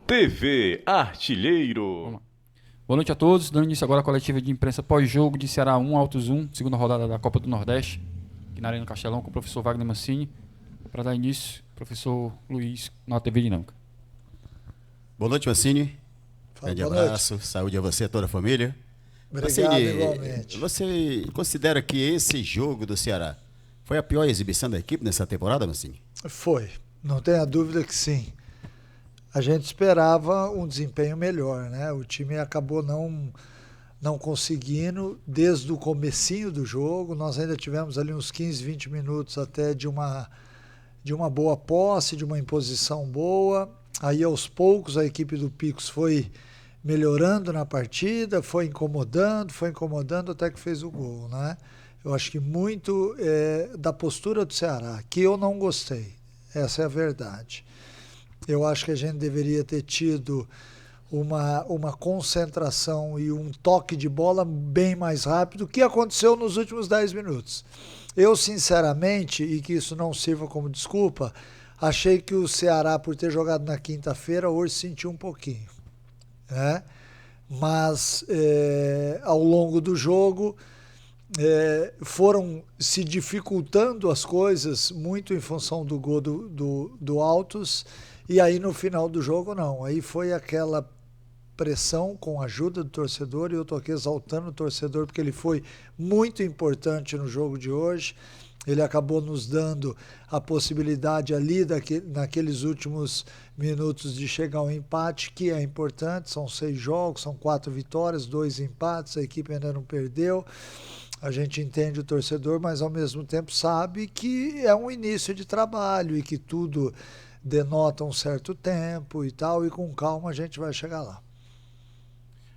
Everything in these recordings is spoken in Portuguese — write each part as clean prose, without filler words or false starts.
TV Artilheiro. Vamos lá. Boa noite a todos, dando início agora à coletiva de imprensa pós-jogo de Ceará 1, Altos 1, segunda rodada da Copa do Nordeste, aqui na Arena Castelão, com o professor Wagner Mancini. Para dar início, professor Luiz, na TV Dinâmica. Boa noite, Mancini. Grande abraço, noite. Saúde a você e a toda a família. Obrigado, Mancini, igualmente. você considera que esse jogo do Ceará foi a pior exibição da equipe nessa temporada, Mancini? Foi, não tenha dúvida que sim. A gente esperava um desempenho melhor, né? O time acabou não conseguindo desde o comecinho do jogo. Nós ainda tivemos ali uns 15, 20 minutos até de uma boa posse, de uma imposição boa. Aí aos poucos a equipe do Picos foi melhorando na partida, foi incomodando até que fez o gol, né? Eu acho que muito da postura do Ceará, que eu não gostei, essa é a verdade. Eu acho que a gente deveria ter tido uma concentração e um toque de bola bem mais rápido, o que aconteceu nos últimos 10 minutos. Eu, sinceramente, e que isso não sirva como desculpa, achei que o Ceará, por ter jogado na quinta-feira, hoje sentiu um pouquinho, né? Mas ao longo do jogo foram se dificultando as coisas muito em função do gol do Altos, e aí no final do jogo não, aí foi aquela pressão com a ajuda do torcedor, e eu estou aqui exaltando o torcedor porque ele foi muito importante no jogo de hoje. Ele acabou nos dando a possibilidade ali, naqueles últimos minutos, de chegar ao empate, que é importante. São 6 jogos, são 4 vitórias, 2 empates, a equipe ainda não perdeu. A gente entende o torcedor, mas ao mesmo tempo sabe que é um início de trabalho e que tudo denota um certo tempo e tal, e com calma a gente vai chegar lá.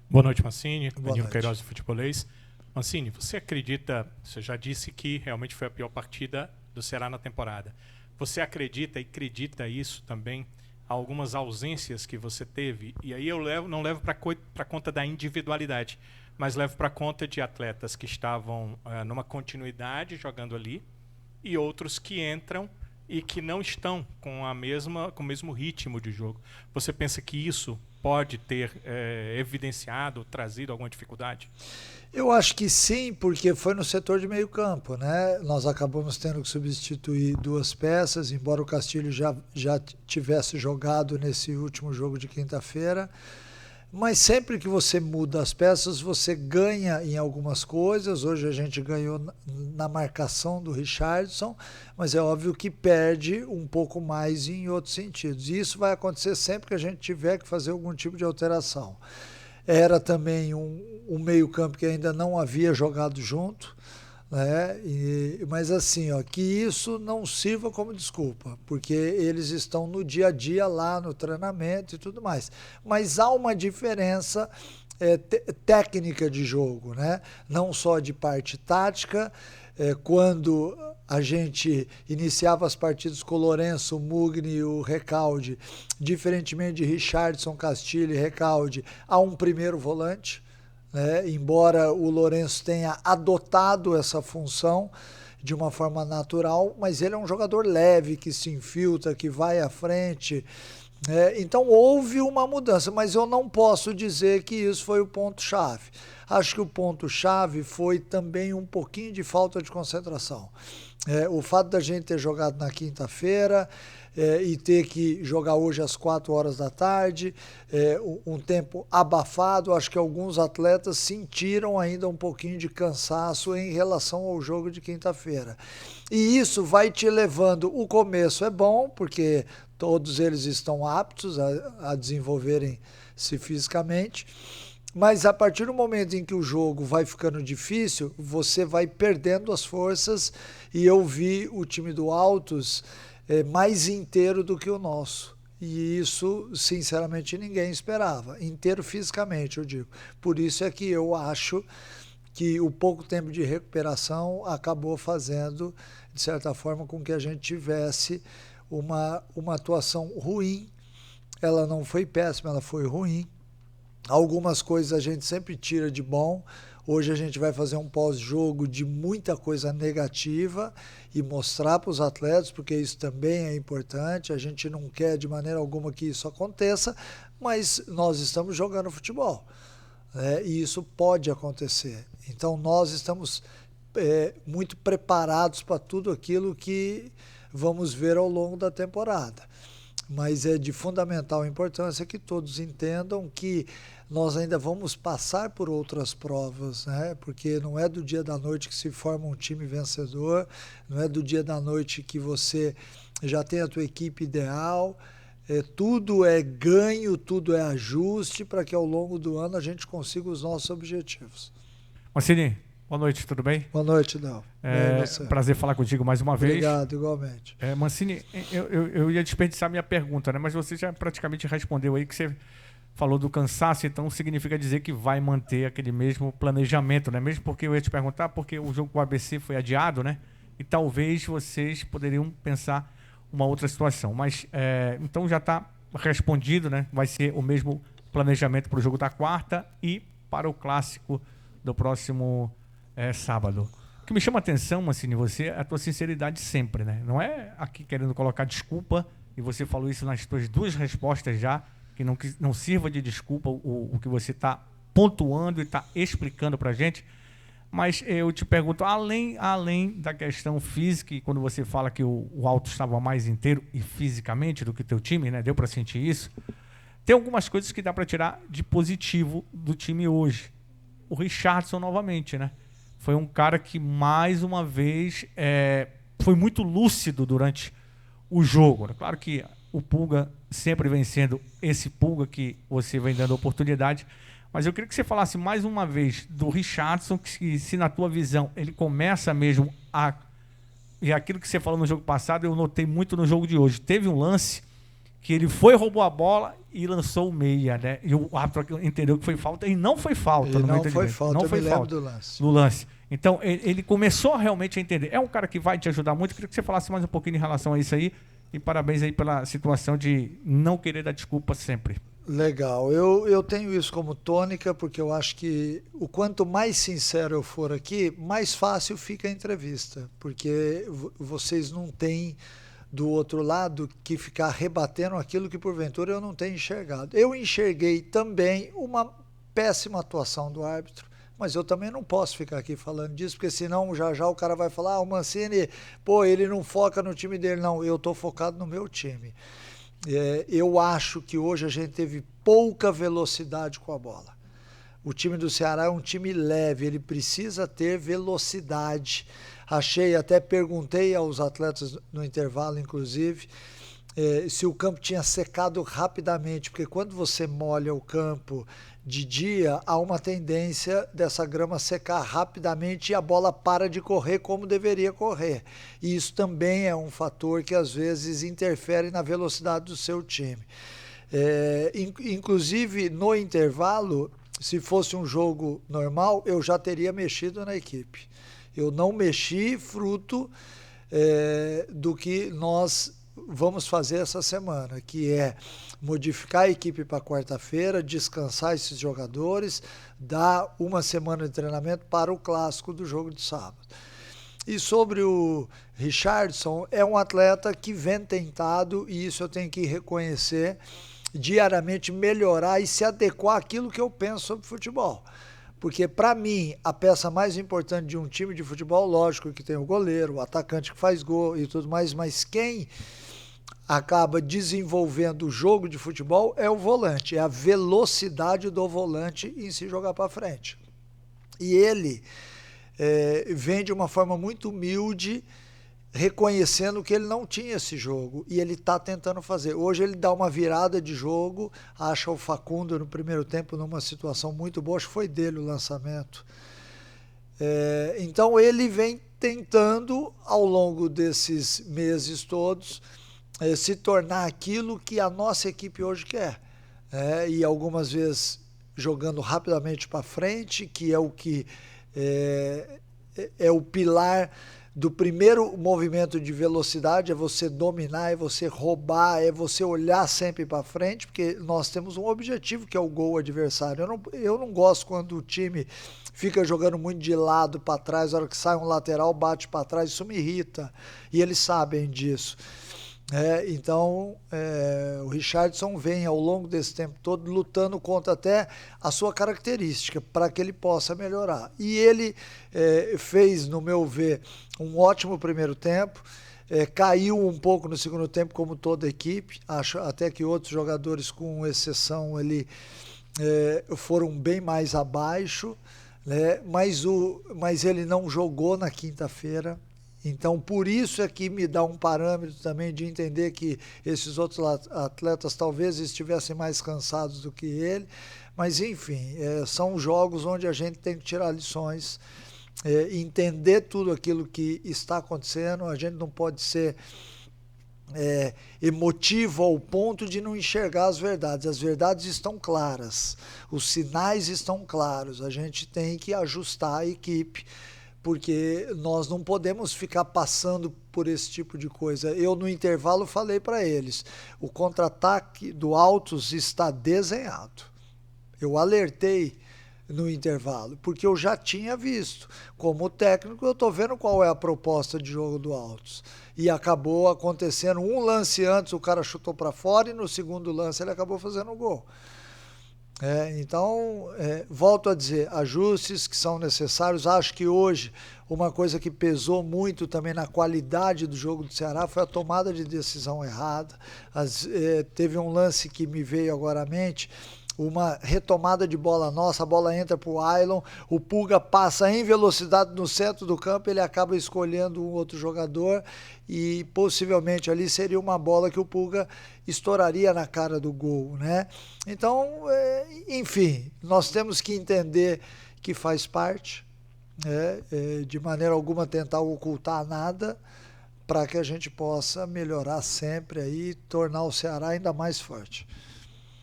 Boa noite, Mancini. Boa Danilo noite. Queiroz, do Futebolês. Mancini, você acredita, você já disse que realmente foi a pior partida do Ceará na temporada. Você acredita isso também, algumas ausências que você teve? E aí eu não levo para conta da individualidade, mas levo para conta de atletas que estavam numa continuidade jogando ali e outros que entram e que não estão com o mesmo ritmo de jogo. Você pensa que isso pode ter evidenciado, trazido alguma dificuldade? Eu acho que sim, porque foi no setor de meio campo, né? Nós acabamos tendo que substituir 2 peças, embora o Castilho já tivesse jogado nesse último jogo de quinta-feira. Mas sempre que você muda as peças, você ganha em algumas coisas. Hoje a gente ganhou na marcação do Richardson, mas é óbvio que perde um pouco mais em outros sentidos. E isso vai acontecer sempre que a gente tiver que fazer algum tipo de alteração. Era também um meio-campo que ainda não havia jogado junto, né? Mas assim, que isso não sirva como desculpa, porque eles estão no dia a dia lá no treinamento e tudo mais. Mas há uma diferença técnica de jogo, né? Não só de parte tática. Quando a gente iniciava as partidas com o Lourenço, o Mugni e o Recalde, diferentemente de Richardson, Castilho e Recalde, há um primeiro volante, né? Embora o Lourenço tenha adotado essa função de uma forma natural, mas ele é um jogador leve, que se infiltra, que vai à frente. Então houve uma mudança, mas eu não posso dizer que isso foi o ponto-chave. Acho que o ponto-chave foi também um pouquinho de falta de concentração. O fato da gente ter jogado na quinta-feira e ter que jogar hoje às 4 horas da tarde, um tempo abafado, acho que alguns atletas sentiram ainda um pouquinho de cansaço em relação ao jogo de quinta-feira. E isso vai te levando, o começo é bom, porque todos eles estão aptos a desenvolverem-se fisicamente, mas a partir do momento em que o jogo vai ficando difícil, você vai perdendo as forças, e eu vi o time do Altos mais inteiro do que o nosso. E isso, sinceramente, ninguém esperava. Inteiro fisicamente, eu digo. Por isso é que eu acho que o pouco tempo de recuperação acabou fazendo, de certa forma, com que a gente tivesse uma atuação ruim. Ela não foi péssima, ela foi ruim. Algumas coisas a gente sempre tira de bom. Hoje a gente vai fazer um pós-jogo de muita coisa negativa e mostrar para os atletas, porque isso também é importante. A gente não quer de maneira alguma que isso aconteça, mas nós estamos jogando futebol, né? E isso pode acontecer. Então nós estamos muito preparados para tudo aquilo que vamos ver ao longo da temporada. Mas é de fundamental importância que todos entendam que nós ainda vamos passar por outras provas, né? Porque não é do dia da noite que se forma um time vencedor, não é do dia da noite que você já tem a tua equipe ideal. Tudo é ganho, tudo é ajuste para que ao longo do ano a gente consiga os nossos objetivos. Mancini, boa noite, tudo bem? Boa noite, Del. Prazer falar contigo mais uma vez. Obrigado, igualmente. Mancini, eu ia desperdiçar minha pergunta, né? Mas você já praticamente respondeu aí que você falou do cansaço, então significa dizer que vai manter aquele mesmo planejamento, né? Mesmo porque eu ia te perguntar, porque o jogo com o ABC foi adiado, né? E talvez vocês poderiam pensar uma outra situação. Mas, então já está respondido, né? Vai ser o mesmo planejamento para o jogo da quarta e para o clássico do próximo sábado. O que me chama a atenção, Mancini, você é a tua sinceridade sempre, né? Não é aqui querendo colocar desculpa, e você falou isso nas tuas duas respostas já, que não sirva de desculpa o que você está pontuando e está explicando para a gente. Mas eu te pergunto, além da questão física, e quando você fala que o Alto estava mais inteiro e fisicamente do que o teu time, né? Deu para sentir isso. Tem algumas coisas que dá para tirar de positivo do time hoje. O Richarlison novamente, né? Foi um cara que mais uma vez foi muito lúcido durante o jogo. Claro que o Pulga sempre vem sendo esse Pulga que você vem dando oportunidade. Mas eu queria que você falasse mais uma vez do Richarlison, que se na tua visão ele começa mesmo a... E aquilo que você falou no jogo passado, eu notei muito no jogo de hoje. Teve um lance que ele roubou a bola e lançou o meia, né? E o árbitro entendeu que foi falta, e não foi falta. Não foi falta, eu me lembro do lance. Então, ele começou realmente a entender. É um cara que vai te ajudar muito. Eu queria que você falasse mais um pouquinho em relação a isso aí. E parabéns aí pela situação de não querer dar desculpa sempre. Legal, eu tenho isso como tônica, porque eu acho que o quanto mais sincero eu for aqui, mais fácil fica a entrevista, porque vocês não têm do outro lado que ficar rebatendo aquilo que porventura eu não tenho enxergado. Eu enxerguei também uma péssima atuação do árbitro, mas eu também não posso ficar aqui falando disso, porque senão já o cara vai falar, o Mancini, ele não foca no time dele. Não, eu estou focado no meu time. Eu acho que hoje a gente teve pouca velocidade com a bola. O time do Ceará é um time leve, ele precisa ter velocidade. Até perguntei aos atletas no intervalo, inclusive, se o campo tinha secado rapidamente, porque quando você molha o campo de dia, há uma tendência dessa grama secar rapidamente e a bola para de correr como deveria correr. E isso também é um fator que às vezes interfere na velocidade do seu time. Inclusive, no intervalo, se fosse um jogo normal, eu já teria mexido na equipe. Eu não mexi fruto do que nós vamos fazer essa semana, que é modificar a equipe para quarta-feira, descansar esses jogadores, dar uma semana de treinamento para o clássico do jogo de sábado. E sobre o Richarlison, é um atleta que vem tentado, e isso eu tenho que reconhecer, diariamente melhorar e se adequar àquilo que eu penso sobre futebol. Porque, para mim, a peça mais importante de um time de futebol, lógico que tem o goleiro, o atacante que faz gol e tudo mais, mas quem acaba desenvolvendo o jogo de futebol é o volante, é a velocidade do volante em se jogar para frente. E ele vem de uma forma muito humilde, reconhecendo que ele não tinha esse jogo, e ele está tentando fazer. Hoje ele dá uma virada de jogo, acha o Facundo no primeiro tempo numa situação muito boa, acho que foi dele o lançamento. Então ele vem tentando, ao longo desses meses todos, se tornar aquilo que a nossa equipe hoje quer. E algumas vezes jogando rapidamente para frente, que é o que é o pilar do primeiro movimento de velocidade, é você dominar, é você roubar, é você olhar sempre para frente, porque nós temos um objetivo que é o gol adversário. Eu não gosto quando o time fica jogando muito de lado para trás, a hora que sai um lateral bate para trás, isso me irrita, e eles sabem disso. Então, o Richarlison vem ao longo desse tempo todo lutando contra até a sua característica, para que ele possa melhorar. E ele fez, no meu ver, um ótimo primeiro tempo, caiu um pouco no segundo tempo, como toda a equipe, acho até que outros jogadores, com exceção, foram bem mais abaixo, né? Mas ele não jogou na quinta-feira. Então, por isso é que me dá um parâmetro também de entender que esses outros atletas talvez estivessem mais cansados do que ele. Mas, enfim, são jogos onde a gente tem que tirar lições, entender tudo aquilo que está acontecendo. A gente não pode ser emotivo ao ponto de não enxergar as verdades. As verdades estão claras, os sinais estão claros. A gente tem que ajustar a equipe, porque nós não podemos ficar passando por esse tipo de coisa. Eu, no intervalo, falei para eles, o contra-ataque do Altos está desenhado. Eu alertei no intervalo, porque eu já tinha visto. Como técnico, eu estou vendo qual é a proposta de jogo do Altos. E acabou acontecendo um lance antes, o cara chutou para fora, e no segundo lance ele acabou fazendo o gol. Então, volto a dizer, ajustes que são necessários. Acho que hoje uma coisa que pesou muito também na qualidade do jogo do Ceará foi a tomada de decisão errada. Teve um lance que me veio agora à mente, uma retomada de bola nossa, a bola entra para o Ailon, o Pulga passa em velocidade no centro do campo, ele acaba escolhendo um outro jogador e possivelmente ali seria uma bola que o Pulga estouraria na cara do gol, né? Então, enfim, nós temos que entender que faz parte, de maneira alguma tentar ocultar nada, para que a gente possa melhorar sempre aí e tornar o Ceará ainda mais forte.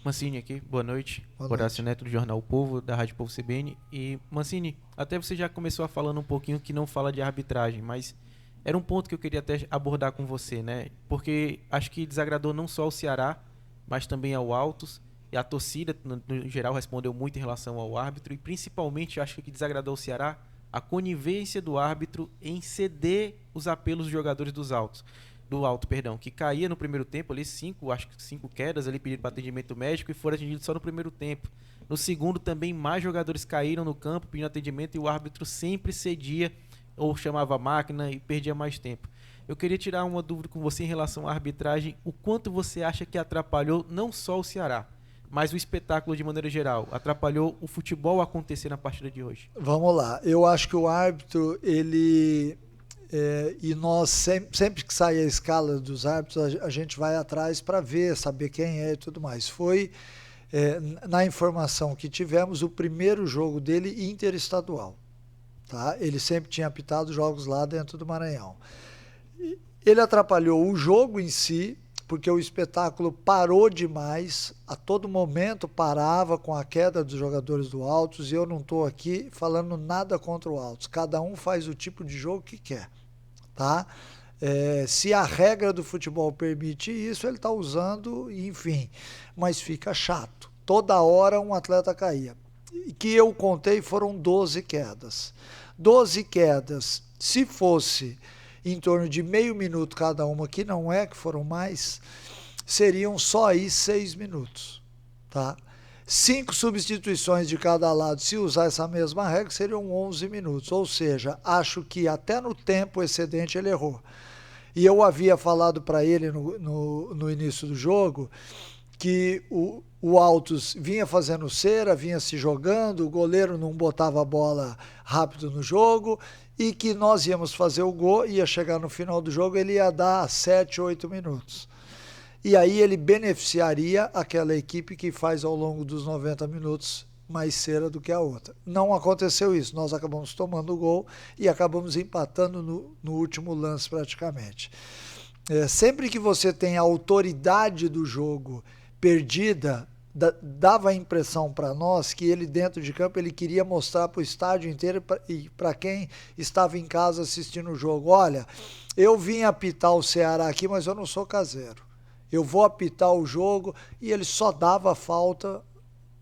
Mancini aqui, boa noite. Boa Horácio noite. Neto do Jornal O Povo, da Rádio Povo CBN. E, Mancini, até você já começou a falando um pouquinho que não fala de arbitragem, mas era um ponto que eu queria até abordar com você, né? Porque acho que desagradou não só ao Ceará, mas também ao Altos. E a torcida, no geral, respondeu muito em relação ao árbitro. E principalmente, acho que desagradou ao Ceará a conivência do árbitro em ceder os apelos dos jogadores do Alto, que caía no primeiro tempo, ali acho que 5 quedas ali pedido para atendimento médico e foram atendidos só no primeiro tempo. No segundo também mais jogadores caíram no campo pedindo atendimento e o árbitro sempre cedia ou chamava a máquina e perdia mais tempo. Eu queria tirar uma dúvida com você em relação à arbitragem, o quanto você acha que atrapalhou não só o Ceará, mas o espetáculo de maneira geral, atrapalhou o futebol acontecer na partida de hoje? Vamos lá, eu acho que o árbitro, e nós sempre que sai a escala dos árbitros, a gente vai atrás para ver, saber quem é e tudo mais. Foi, na informação que tivemos, o primeiro jogo dele interestadual. Tá? Ele sempre tinha apitado jogos lá dentro do Maranhão. Ele atrapalhou o jogo em si, porque o espetáculo parou demais, a todo momento parava com a queda dos jogadores do Altos, e eu não estou aqui falando nada contra o Altos, cada um faz o tipo de jogo que quer, tá? Se a regra do futebol permite isso, ele está usando, enfim, mas fica chato, toda hora um atleta caía, que eu contei foram 12 quedas, 12 quedas, se fosse em torno de meio minuto cada uma, que não é, que foram mais, seriam só aí 6 minutos, tá? 5 substituições de cada lado, se usar essa mesma regra, seriam 11 minutos, ou seja, acho que até no tempo excedente ele errou. E eu havia falado para ele no início do jogo que o Altos vinha fazendo cera, vinha se jogando, o goleiro não botava a bola rápido no jogo, e que nós íamos fazer o gol, ia chegar no final do jogo, ele ia dar 7, 8 minutos. E aí ele beneficiaria aquela equipe que faz ao longo dos 90 minutos mais cera do que a outra. Não aconteceu isso, nós acabamos tomando o gol e acabamos empatando no último lance praticamente. Sempre que você tem a autoridade do jogo perdida dava a impressão para nós que ele dentro de campo ele queria mostrar para o estádio inteiro e para quem estava em casa assistindo o jogo, olha, eu vim apitar o Ceará aqui, mas eu não sou caseiro. Eu vou apitar o jogo, e ele só dava falta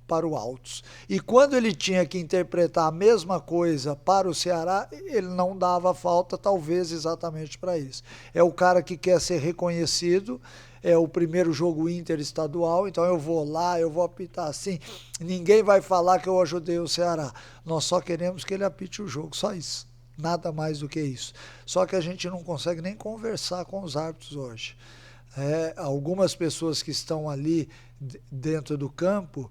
para o Altos. E quando ele tinha que interpretar a mesma coisa para o Ceará, ele não dava falta, talvez exatamente para isso. É o cara que quer ser reconhecido, é o primeiro jogo interestadual, então eu vou lá, eu vou apitar assim, ninguém vai falar que eu ajudei o Ceará. Nós só queremos que ele apite o jogo, só isso. Nada mais do que isso. Só que a gente não consegue nem conversar com os árbitros hoje. Algumas pessoas que estão ali dentro do campo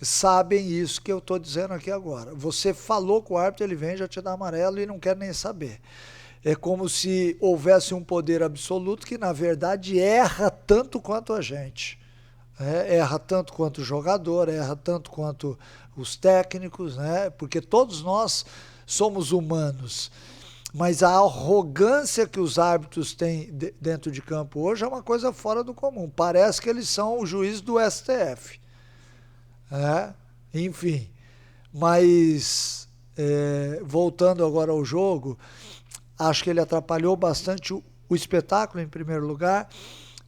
sabem isso que eu estou dizendo aqui agora. Você falou com o árbitro, ele vem, já te dá amarelo e não quer nem saber. É como se houvesse um poder absoluto que, na verdade, erra tanto quanto a gente. Erra tanto quanto o jogador, erra tanto quanto os técnicos, né? Porque todos nós somos humanos. Mas a arrogância que os árbitros têm dentro de campo hoje é uma coisa fora do comum. Parece que eles são o juiz do STF. Enfim. Mas, voltando agora ao jogo, acho que ele atrapalhou bastante o espetáculo, em primeiro lugar.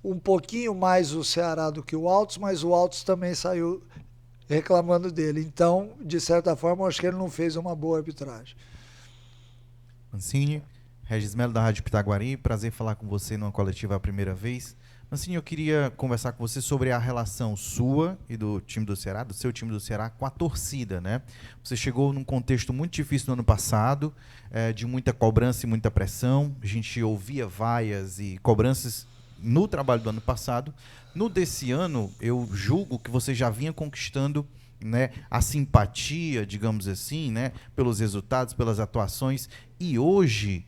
Um pouquinho mais o Ceará do que o Altos, mas o Altos também saiu reclamando dele. Então, de certa forma, acho que ele não fez uma boa arbitragem. Mancini, Regis Melo da Rádio Pitaguari, prazer falar com você numa coletiva a primeira vez. Mancini, eu queria conversar com você sobre a relação sua e do time do Ceará, do seu time do Ceará, com a torcida, né? Você chegou num contexto muito difícil no ano passado, de muita cobrança e muita pressão. A gente ouvia vaias e cobranças no trabalho do ano passado. No desse ano, eu julgo que você já vinha conquistando, né, a simpatia, digamos assim, né, pelos resultados, pelas atuações, e hoje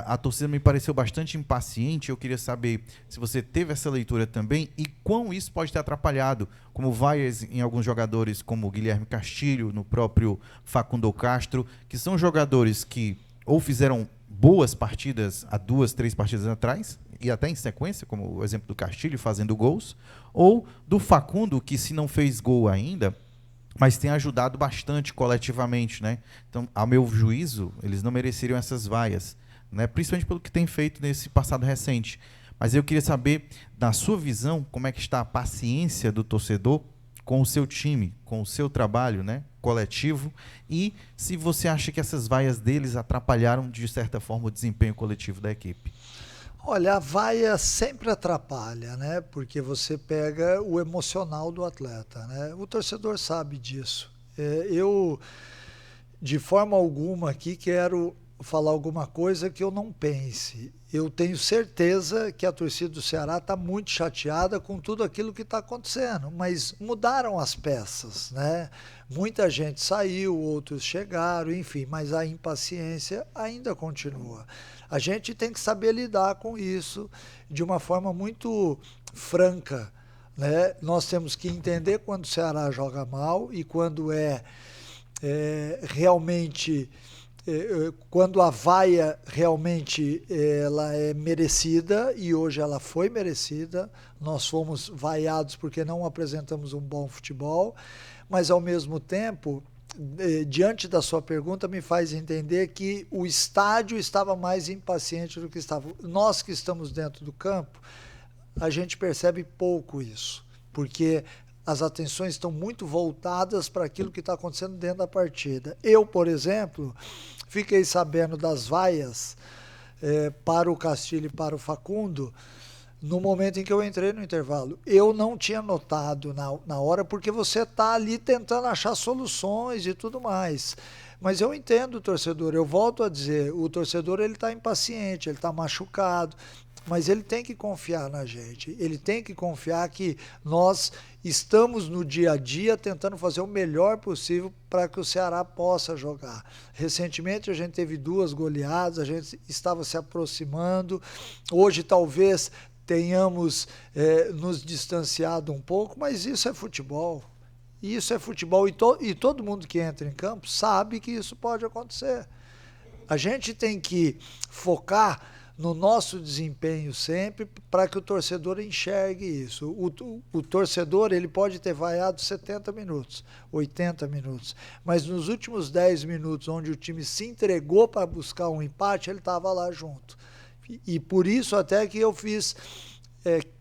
a torcida me pareceu bastante impaciente. Eu queria saber se você teve essa leitura também e quão isso pode ter atrapalhado, como vaias em alguns jogadores como o Guilherme Castilho, no próprio Facundo Castro, que são jogadores que ou fizeram boas partidas há 2, 3 partidas atrás, e até em sequência, como o exemplo do Castilho fazendo gols, ou do Facundo, que se não fez gol ainda, mas tem ajudado bastante coletivamente, né? Então, ao meu juízo, eles não mereceriam essas vaias, né? Principalmente pelo que tem feito nesse passado recente. Mas eu queria saber, na sua visão, como é que está a paciência do torcedor com o seu time, com o seu trabalho, né, coletivo, e se você acha que essas vaias deles atrapalharam, de certa forma, o desempenho coletivo da equipe. Olha, a vaia sempre atrapalha, né? Porque você pega o emocional do atleta, né? O torcedor sabe disso. Eu, de forma alguma aqui, quero falar alguma coisa que eu não pense. Eu tenho certeza que a torcida do Ceará está muito chateada com tudo aquilo que está acontecendo, mas mudaram as peças, né? Muita gente saiu, outros chegaram, enfim, mas a impaciência ainda continua. A gente tem que saber lidar com isso de uma forma muito franca, né? Nós temos que entender quando o Ceará joga mal e quando realmente... quando a vaia realmente ela é merecida, e hoje ela foi merecida. Nós fomos vaiados porque não apresentamos um bom futebol, mas ao mesmo tempo, diante da sua pergunta, me faz entender que o estádio estava mais impaciente do que estava. Nós que estamos dentro do campo, a gente percebe pouco isso, porque as atenções estão muito voltadas para aquilo que está acontecendo dentro da partida. Eu, por exemplo, fiquei sabendo das vaias para o Castilho e para o Facundo no momento em que eu entrei no intervalo. Eu não tinha notado na hora, porque você está ali tentando achar soluções e tudo mais. Mas eu entendo o torcedor, eu volto a dizer, o torcedor ele está impaciente, ele está machucado, mas ele tem que confiar na gente, ele tem que confiar que nós estamos no dia a dia tentando fazer o melhor possível para que o Ceará possa jogar. Recentemente a gente teve 2 goleadas, a gente estava se aproximando, hoje talvez tenhamos nos distanciado um pouco, mas isso é futebol. Isso é futebol e todo mundo que entra em campo sabe que isso pode acontecer. A gente tem que focar no nosso desempenho sempre, para que o torcedor enxergue isso. O torcedor, ele pode ter vaiado 70 minutos, 80 minutos, mas nos últimos 10 minutos, onde o time se entregou para buscar um empate, ele estava lá junto. E por isso até que eu fiz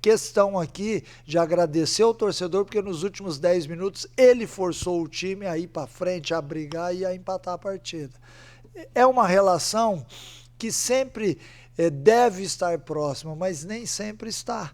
questão aqui de agradecer ao torcedor, porque nos últimos 10 minutos ele forçou o time a ir para frente, a brigar e a empatar a partida. É uma relação que sempre deve estar próxima, mas nem sempre está.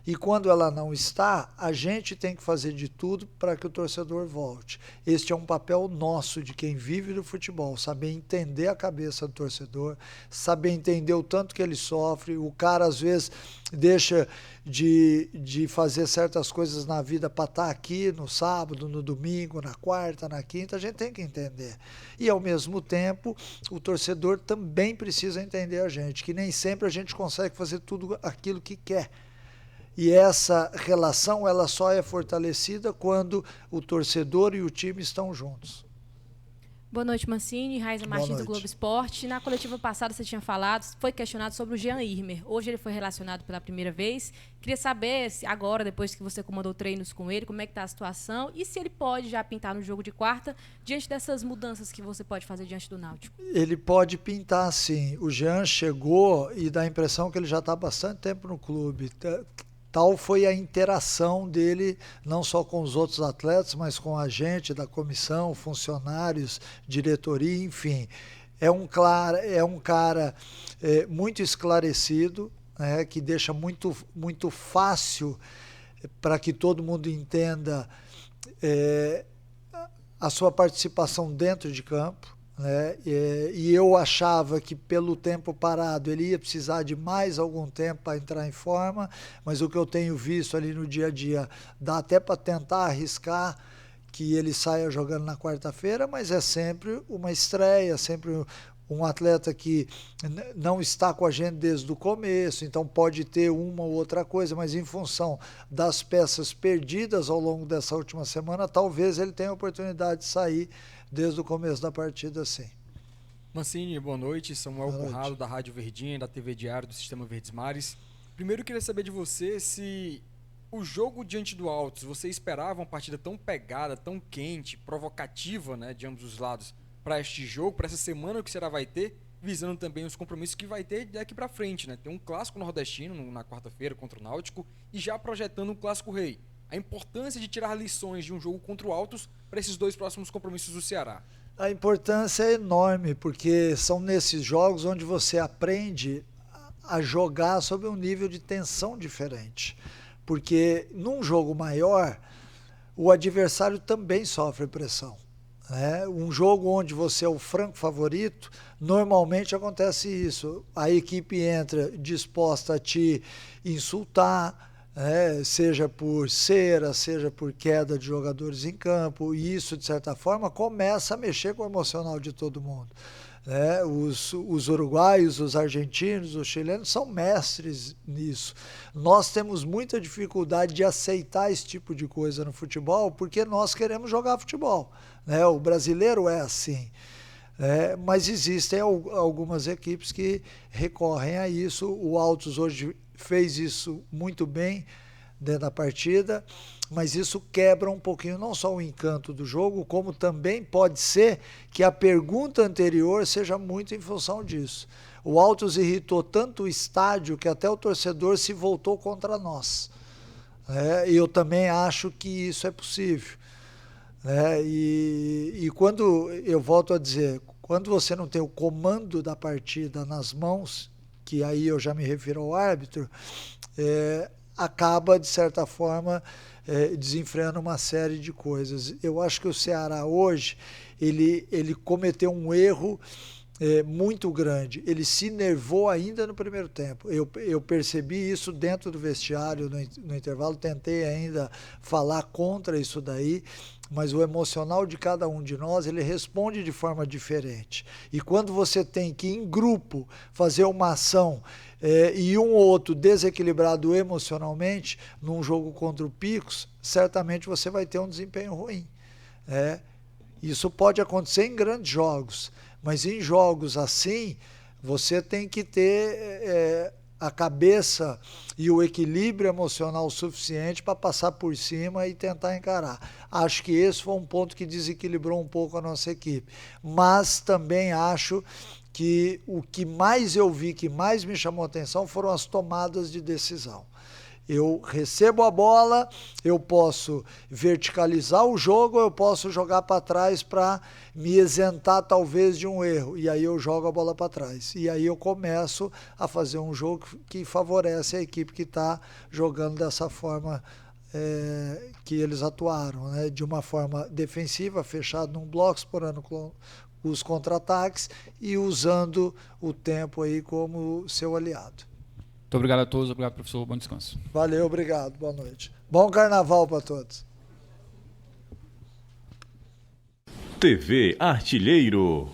E quando ela não está, a gente tem que fazer de tudo para que o torcedor volte. Este é um papel nosso, de quem vive do futebol, saber entender a cabeça do torcedor, saber entender o tanto que ele sofre. O cara, às vezes, deixa de fazer certas coisas na vida para estar aqui no sábado, no domingo, na quarta, na quinta. A gente tem que entender. E, ao mesmo tempo, o torcedor também precisa entender a gente, que nem sempre a gente consegue fazer tudo aquilo que quer. E essa relação, ela só é fortalecida quando o torcedor e o time estão juntos. Boa noite, Mancini. Raiza Martins, do Globo Esporte. Na coletiva passada você tinha falado, foi questionado sobre o Jean Irmer. Hoje ele foi relacionado pela primeira vez. Queria saber, se agora, depois que você comandou treinos com ele, como é que está a situação e se ele pode já pintar no jogo de quarta, diante dessas mudanças que você pode fazer diante do Náutico. Ele pode pintar, sim. O Jean chegou e dá a impressão que ele já está há bastante tempo no clube. Tal foi a interação dele, não só com os outros atletas, mas com a gente da comissão, funcionários, diretoria, enfim. É um cara muito esclarecido, né, que deixa muito fácil para que todo mundo entenda a sua participação dentro de campo. Né? E eu achava que pelo tempo parado ele ia precisar de mais algum tempo para entrar em forma, mas o que eu tenho visto ali no dia a dia dá até para tentar arriscar que ele saia jogando na quarta-feira, mas é sempre uma estreia, sempre um atleta que não está com a gente desde o começo, então pode ter uma ou outra coisa, mas em função das peças perdidas ao longo dessa última semana, talvez ele tenha a oportunidade de sair desde o começo da partida, sim. Mancini, boa noite. Samuel Conrado, da Rádio Verdinha, da TV Diário do Sistema Verdes Mares. Primeiro, eu queria saber de você se o jogo diante do Altos, você esperava uma partida tão pegada, tão quente, provocativa, né, de ambos os lados, para este jogo, para essa semana que o Ceará vai ter, visando também os compromissos que vai ter daqui para frente, né? Tem um clássico nordestino na quarta-feira contra o Náutico e já projetando um clássico rei. A importância de tirar lições de um jogo contra o Altos para esses dois próximos compromissos do Ceará. A importância é enorme, porque são nesses jogos onde você aprende a jogar sob um nível de tensão diferente. Porque num jogo maior, o adversário também sofre pressão. Né? Um jogo onde você é o franco favorito, normalmente acontece isso. A equipe entra disposta a te insultar, seja por cera, seja por queda de jogadores em campo, e isso, de certa forma, começa a mexer com o emocional de todo mundo. Os uruguaios, os argentinos, os chilenos são mestres nisso. Nós temos muita dificuldade de aceitar esse tipo de coisa no futebol, porque nós queremos jogar futebol. O brasileiro é assim. Mas existem algumas equipes que recorrem a isso. O Altos hoje fez isso muito bem dentro da partida, mas isso quebra um pouquinho não só o encanto do jogo, como também pode ser que a pergunta anterior seja muito em função disso. O Altos irritou tanto o estádio que até o torcedor se voltou contra nós. E eu também acho que isso é possível. E quando, eu volto a dizer, quando você não tem o comando da partida nas mãos, que aí eu já me refiro ao árbitro, acaba, de certa forma, desenfreando uma série de coisas. Eu acho que o Ceará hoje, ele cometeu um erro muito grande. Ele se nervou ainda no primeiro tempo. Eu percebi isso dentro do vestiário, no intervalo, tentei ainda falar contra isso daí, mas o emocional de cada um de nós, ele responde de forma diferente. E quando você tem que, em grupo, fazer uma ação e um ou outro desequilibrado emocionalmente, num jogo contra o Picos, certamente você vai ter um desempenho ruim. Isso pode acontecer em grandes jogos, mas em jogos assim, Você tem que ter a cabeça e o equilíbrio emocional suficiente para passar por cima e tentar encarar. Acho que esse foi um ponto que desequilibrou um pouco a nossa equipe. Mas também acho que o que mais eu vi, que mais me chamou a atenção, foram as tomadas de decisão. Eu recebo a bola, eu posso verticalizar o jogo, eu posso jogar para trás para me isentar talvez de um erro. E aí eu jogo a bola para trás. E aí eu começo a fazer um jogo que favorece a equipe que está jogando dessa forma que eles atuaram, né? De uma forma defensiva, fechado num bloco, explorando os contra-ataques e usando o tempo aí como seu aliado. Muito obrigado a todos, obrigado, professor. Bom descanso. Valeu, obrigado. Boa noite. Bom carnaval para todos. TV Artilheiro.